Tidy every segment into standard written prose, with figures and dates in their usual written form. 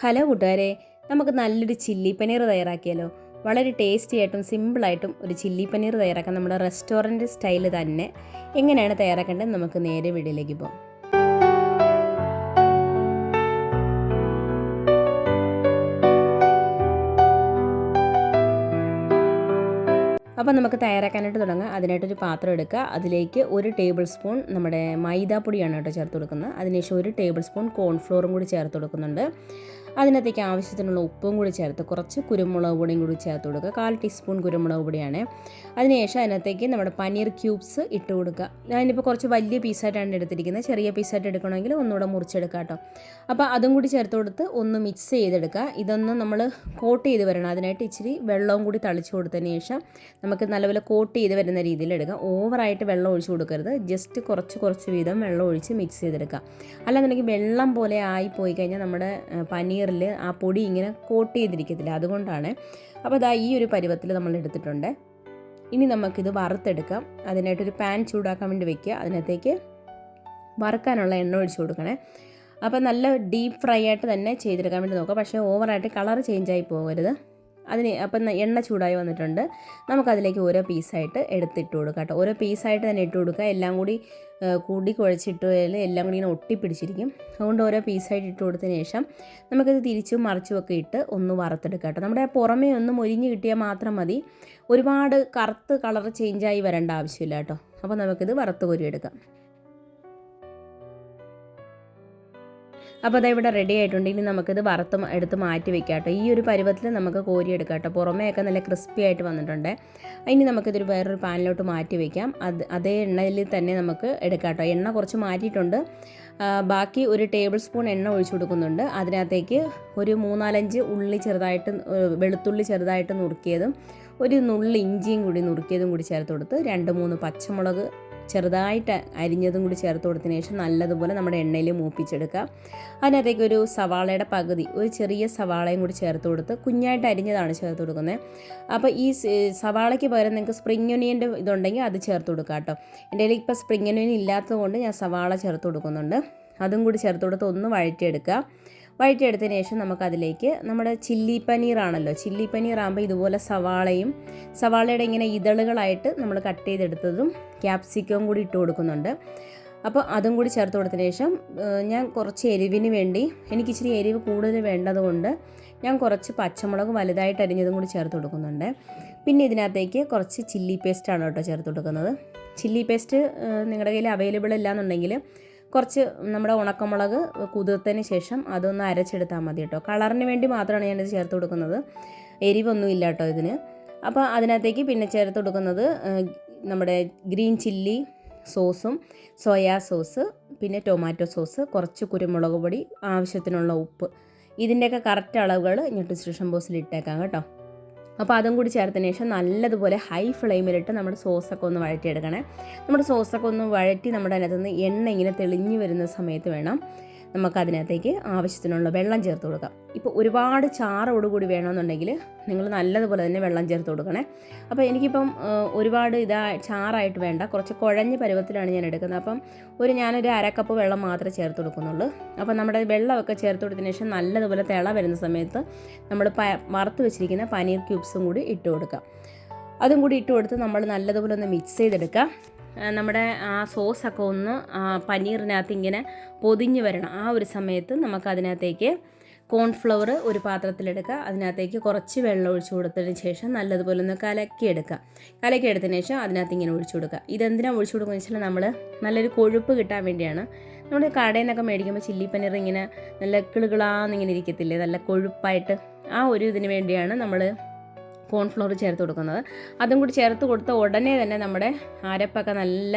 Hello കൂട്ടുകാരെ, നമുക്ക് നല്ലൊരു ചില്ലി പനീർ തയ്യാറാക്കിയാലോ. വളരെ ടേസ്റ്റി ആയിട്ടും സിമ്പിളായിട്ടും ഒരു ചില്ലി പനീർ തയ്യാറാക്കാൻ നമ്മുടെ റെസ്റ്റോറൻറ്റ് സ്റ്റൈൽ തന്നെ. എങ്ങനെയാണ് തയ്യാറാക്കേണ്ടത് നമുക്ക് നേരെ വീഡിയോയിലേക്ക് പോകാം. അപ്പോൾ നമുക്ക് തയ്യാറാക്കാനായിട്ട് തുടങ്ങാം. അതിനായിട്ടൊരു പാത്രം എടുക്കുക. അതിലേക്ക് 1 ടേബിൾ സ്പൂൺ നമ്മുടെ മൈദാപ്പൊടിയാണ് കേട്ടോ ചേർത്ത് കൊടുക്കുന്നത്. അതിനുശേഷം 1 ടേബിൾ സ്പൂൺ കോൺഫ്ലോറും കൂടി ചേർത്ത് കൊടുക്കുന്നുണ്ട്. അതിനകത്തേക്ക് ആവശ്യത്തിനുള്ള ഉപ്പും കൂടി ചേർത്ത് കുറച്ച് കുരുമുളക് പൊടിയും കൂടി ചേർത്ത് കൊടുക്കുക. 1/4 ടീസ്പൂൺ കുരുമുളക് പൊടിയാണ്. അതിനുശേഷം അതിനകത്തേക്ക് നമ്മുടെ പനീർ ക്യൂബ്സ് ഇട്ട് കൊടുക്കുക. ഞാനിപ്പോൾ കുറച്ച് വലിയ പീസായിട്ടാണ് എടുത്തിരിക്കുന്നത്. ചെറിയ പീസായിട്ട് എടുക്കണമെങ്കിൽ ഒന്നുകൂടെ മുറിച്ചെടുക്കുക കേട്ടോ. അപ്പോൾ അതും കൂടി ചേർത്ത് കൊടുത്ത് ഒന്ന് മിക്സ് ചെയ്തെടുക്കുക. ഇതൊന്ന് നമ്മൾ കോട്ട് ചെയ്ത് വരണം. അതിനായിട്ട് ഇച്ചിരി വെള്ളവും കൂടി തളിച്ച് കൊടുത്തതിന് ശേഷം നമുക്ക് നല്ലപോലെ കോട്ട് ചെയ്ത് വരുന്ന രീതിയിൽ എടുക്കാം. ഓവറായിട്ട് വെള്ളം ഒഴിച്ച് കൊടുക്കരുത്. ജസ്റ്റ് കുറച്ച് വീതം വെള്ളം ഒഴിച്ച് മിക്സ് ചെയ്തെടുക്കുക. അല്ലാന്നുണ്ടെങ്കിൽ വെള്ളം പോലെ ആയിപ്പോയി കഴിഞ്ഞാൽ നമ്മുടെ പനീറിൽ ആ പൊടി ഇങ്ങനെ കോട്ട് ചെയ്തിരിക്കത്തില്ല. അതുകൊണ്ടാണ്. അപ്പോൾ അതാ ഈ ഒരു പരുവത്തിൽ നമ്മൾ എടുത്തിട്ടുണ്ട്. ഇനി നമുക്കിത് വറുത്തെടുക്കാം. അതിനായിട്ടൊരു പാൻ ചൂടാക്കാൻ വേണ്ടി വെക്കുക. അതിനകത്തേക്ക് വറുക്കാനുള്ള എണ്ണ ഒഴിച്ച് കൊടുക്കണേ. അപ്പോൾ നല്ല ഡീപ്പ് ഫ്രൈ ആയിട്ട് തന്നെ ചെയ്തെടുക്കാൻ വേണ്ടി നോക്കുക. പക്ഷേ ഓവറായിട്ട് കളർ ചേഞ്ചായി പോകരുത്. അപ്പം എണ്ണ ചൂടായി വന്നിട്ടുണ്ട്. നമുക്കതിലേക്ക് ഓരോ പീസായിട്ട് എടുത്തിട്ട് കൊടുക്കുക കേട്ടോ. ഓരോ പീസായിട്ട് തന്നെ ഇട്ട് കൊടുക്കുക. എല്ലാം കൂടി കുഴച്ചിട്ട് എല്ലാം കൂടി ഇങ്ങനെ ഒട്ടിപ്പിടിച്ചിരിക്കും. അതുകൊണ്ട് ഓരോ പീസായിട്ട് ഇട്ട് കൊടുത്തതിന് ശേഷം നമുക്കത് തിരിച്ചും മറിച്ചും ഒക്കെ ഇട്ട് ഒന്ന് വറുത്തെടുക്കുക കേട്ടോ. നമ്മുടെ പുറമേ ഒന്ന് മൊരിഞ്ഞ് കിട്ടിയാൽ മാത്രം മതി. ഒരുപാട് കറുത്ത് കളർ ചേഞ്ചായി വരേണ്ട ആവശ്യമില്ല കേട്ടോ. അപ്പോൾ നമുക്കിത് വറുത്ത് കോരിയെടുക്കാം. അപ്പോൾ അതാ ഇവിടെ റെഡി ആയിട്ടുണ്ട്. ഇനി നമുക്കിത് എടുത്ത് മാറ്റി വെക്കാം കേട്ടോ. ഈ ഒരു പരുവത്തിൽ നമുക്ക് കോരിയെടുക്കാം കേട്ടോ. പുറമേയൊക്കെ നല്ല ക്രിസ്പി ആയിട്ട് വന്നിട്ടുണ്ട്. ഇനി നമുക്കിതൊരു വേറൊരു പാനിലോട്ട് മാറ്റി വയ്ക്കാം. അതേ എണ്ണയിൽ തന്നെ നമുക്ക് എടുക്കാം കേട്ടോ. എണ്ണ കുറച്ച് മാറ്റിയിട്ടുണ്ട്. ബാക്കി 1 ടേബിൾ സ്പൂൺ എണ്ണ ഒഴിച്ചു കൊടുക്കുന്നുണ്ട്. അതിനകത്തേക്ക് ഒരു 3-4 ഉള്ളി വെളുത്തുള്ളി ചെറുതായിട്ട് നുറുക്കിയതും ഒരു നുള്ളി ഇഞ്ചിയും കൂടി നുറുക്കിയതും കൂടി ചേർത്ത് കൊടുത്ത് 2-3 പച്ചമുളക് ചെറുതായിട്ട് അരിഞ്ഞതും കൂടി ചേർത്ത് കൊടുത്തതിന് ശേഷം നല്ലതുപോലെ നമ്മുടെ എണ്ണയിൽ മൂപ്പിച്ചെടുക്കുക. അതിനകത്തേക്ക് ഒരു സവാളയുടെ പകുതി, ഒരു ചെറിയ സവാളയും കൂടി ചേർത്ത് കൊടുത്ത് കുഞ്ഞായിട്ട് അരിഞ്ഞതാണ് ചേർത്ത് കൊടുക്കുന്നത്. അപ്പോൾ ഈ സവാളയ്ക്ക് പകരം നിങ്ങൾക്ക് സ്പ്രിംഗ് ഒനിയൻ്റെ ഇതുണ്ടെങ്കിൽ അത് ചേർത്ത് കൊടുക്കുക കേട്ടോ. എൻ്റെ കയ്യിൽ ഇപ്പോൾ സ്പ്രിംഗ് ഒനിയൻ ഇല്ലാത്തത് കൊണ്ട് ഞാൻ സവാള ചേർത്ത് കൊടുക്കുന്നുണ്ട്. അതും കൂടി ചേർത്ത് കൊടുത്ത് ഒന്ന് വഴറ്റിയെടുക്കുക. വഴറ്റിയെടുത്തതിന് ശേഷം നമുക്കതിലേക്ക് നമ്മുടെ ചില്ലി പനീറാണല്ലോ, ചില്ലി പനീർ ആകുമ്പോൾ ഇതുപോലെ സവാളയുടെ ഇങ്ങനെ ഇതളുകളായിട്ട് നമ്മൾ കട്ട് ചെയ്തെടുത്തതും ക്യാപ്സിക്കവും കൂടി ഇട്ട് കൊടുക്കുന്നുണ്ട്. അപ്പോൾ അതും കൂടി ചേർത്ത് കൊടുത്തതിന് ശേഷം ഞാൻ കുറച്ച് എരിവിന് വേണ്ടി, എനിക്കിച്ചിരി എരിവ് കൂടുതൽ വേണ്ടതുകൊണ്ട് ഞാൻ കുറച്ച് പച്ചമുളക് വലുതായിട്ട് അരിഞ്ഞതും കൂടി ചേർത്ത് കൊടുക്കുന്നുണ്ട്. പിന്നെ ഇതിനകത്തേക്ക് കുറച്ച് ചില്ലി പേസ്റ്റാണ് കേട്ടോ ചേർത്ത് കൊടുക്കുന്നത്. ചില്ലി പേസ്റ്റ് നിങ്ങളുടെ കയ്യിൽ അവൈലബിൾ ഇല്ലയെന്നുണ്ടെങ്കിൽ കുറച്ച് നമ്മുടെ ഉണക്കമുളക് കുതിർത്തതിന് ശേഷം അതൊന്ന് അരച്ചെടുത്താൽ മതി കേട്ടോ. കളറിന് വേണ്ടി മാത്രമാണ് ഞാനിത് ചേർത്ത് കൊടുക്കുന്നത്. എരിവൊന്നും ഇല്ല കേട്ടോ ഇതിന്. അപ്പോൾ അതിനകത്തേക്ക് പിന്നെ ചേർത്ത് കൊടുക്കുന്നത് നമ്മുടെ ഗ്രീൻ ചില്ലി സോസും സോയാ സോസ്, പിന്നെ ടൊമാറ്റോ സോസ്, കുറച്ച് കുരുമുളക് പൊടി, ആവശ്യത്തിനുള്ള ഉപ്പ്. ഇതിൻ്റെയൊക്കെ കറക്റ്റ് അളവുകൾ ഞാൻ ഡിസ്ക്രിപ്ഷൻ ബോക്സിൽ ഇട്ടേക്കാം കേട്ടോ. അപ്പോൾ അതും കൂടി ചേർത്തതിന് ശേഷം നല്ലതുപോലെ ഹൈ ഫ്ലെയിമിലിട്ട് നമ്മുടെ സോസൊക്കെ ഒന്ന് വഴറ്റിയെടുക്കണേ. നമ്മുടെ സോസൊക്കെ ഒന്ന് വഴറ്റി നമ്മുടെ അതിനകത്ത് നിന്ന് എണ്ണ ഇങ്ങനെ തെളിഞ്ഞ് വരുന്ന സമയത്ത് വേണം നമുക്കതിനകത്തേക്ക് ആവശ്യത്തിനുള്ള വെള്ളം ചേർത്ത് കൊടുക്കാം. ഇപ്പോൾ ഒരുപാട് ചാറോടുകൂടി വേണമെന്നുണ്ടെങ്കിൽ നിങ്ങൾ നല്ലതുപോലെ തന്നെ വെള്ളം ചേർത്ത് കൊടുക്കണേ. അപ്പോൾ എനിക്കിപ്പം ഒരുപാട് ചാറായിട്ട് വേണ്ട, കുറച്ച് കുഴഞ്ഞ പരുവത്തിലാണ് ഞാൻ എടുക്കുന്നത്. അപ്പം ഞാനൊരു 1/2 കപ്പ് വെള്ളം മാത്രമേ ചേർത്ത് കൊടുക്കുന്നുള്ളൂ. അപ്പോൾ നമ്മുടെ വെള്ളമൊക്കെ ചേർത്ത് കൊടുത്തതിന് ശേഷം നല്ലതുപോലെ തിള വരുന്ന സമയത്ത് നമ്മൾ വറുത്ത് വെച്ചിരിക്കുന്ന പനീർ ക്യൂബ്സും കൂടി ഇട്ട് കൊടുക്കാം. അതും കൂടി ഇട്ട് കൊടുത്ത് നമ്മൾ നല്ലതുപോലെ ഒന്ന് മിക്സ് ചെയ്തെടുക്കാം. നമ്മുടെ ആ സോസൊക്കെ ഒന്ന് പനീറിനകത്ത് ഇങ്ങനെ പൊതിഞ്ഞ് വരണം. ആ ഒരു സമയത്ത് നമുക്കതിനകത്തേക്ക് കോൺഫ്ലവർ ഒരു പാത്രത്തിലെടുക്കുക. അതിനകത്തേക്ക് കുറച്ച് വെള്ളം ഒഴിച്ചു കൊടുത്തതിന് ശേഷം നല്ലതുപോലെ ഒന്ന് കലക്കിയെടുത്തതിന് ശേഷം അതിനകത്ത് ഇങ്ങനെ ഒഴിച്ചു കൊടുക്കുക. ഇതെന്തിനാണ് ഒഴിച്ചു കൊടുക്കുന്നത് വെച്ചാൽ നമ്മൾ നല്ലൊരു കൊഴുപ്പ് കിട്ടാൻ വേണ്ടിയാണ്. നമ്മൾ കടയിൽ നിന്നൊക്കെ മേടിക്കുമ്പോൾ ചില്ലി പനീർ ഇങ്ങനെ നല്ല കിളുകിളാന്നിങ്ങനെ ഇരിക്കത്തില്ലേ, നല്ല കൊഴുപ്പായിട്ട്, ആ ഒരു ഇതിന് വേണ്ടിയാണ് നമ്മൾ കോൺഫ്ലോർ ചേർത്ത് കൊടുക്കുന്നത്. അതും കൂടി ചേർത്ത് കൊടുത്ത ഉടനെ തന്നെ നമ്മുടെ അരപ്പൊക്കെ നല്ല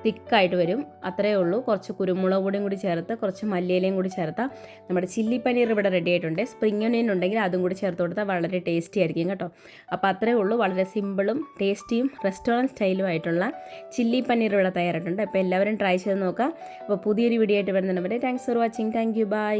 തിക്കായിട്ട് വരും. അത്രയേ ഉള്ളൂ. കുറച്ച് കുരുമുളക് പൊടിയും കൂടി ചേർത്ത് കുറച്ച് മല്ലിയിലയും കൂടി ചേർത്താൽ നമ്മുടെ ചില്ലി പനീർ ഇവിടെ റെഡി ആയിട്ടുണ്ട്. സ്പ്രിംഗ് ഒനിയൻ ഉണ്ടെങ്കിൽ അതും കൂടി ചേർത്ത് കൊടുത്താൽ വളരെ ടേസ്റ്റി ആയിരിക്കും കേട്ടോ. അപ്പോൾ അത്രയേ ഉള്ളൂ. വളരെ സിമ്പിളും ടേസ്റ്റിയും റെസ്റ്റോറൻറ്റ് സ്റ്റൈലും ആയിട്ടുള്ള ചില്ലി പനീർ ഇവിടെ തയ്യാറായിട്ടുണ്ട്. അപ്പോൾ എല്ലാവരും ട്രൈ ചെയ്ത് നോക്കാം. അപ്പോൾ പുതിയൊരു വീഡിയോ ആയിട്ട് വരുന്നുണ്ട്. Thanks for watching. Thank you. By.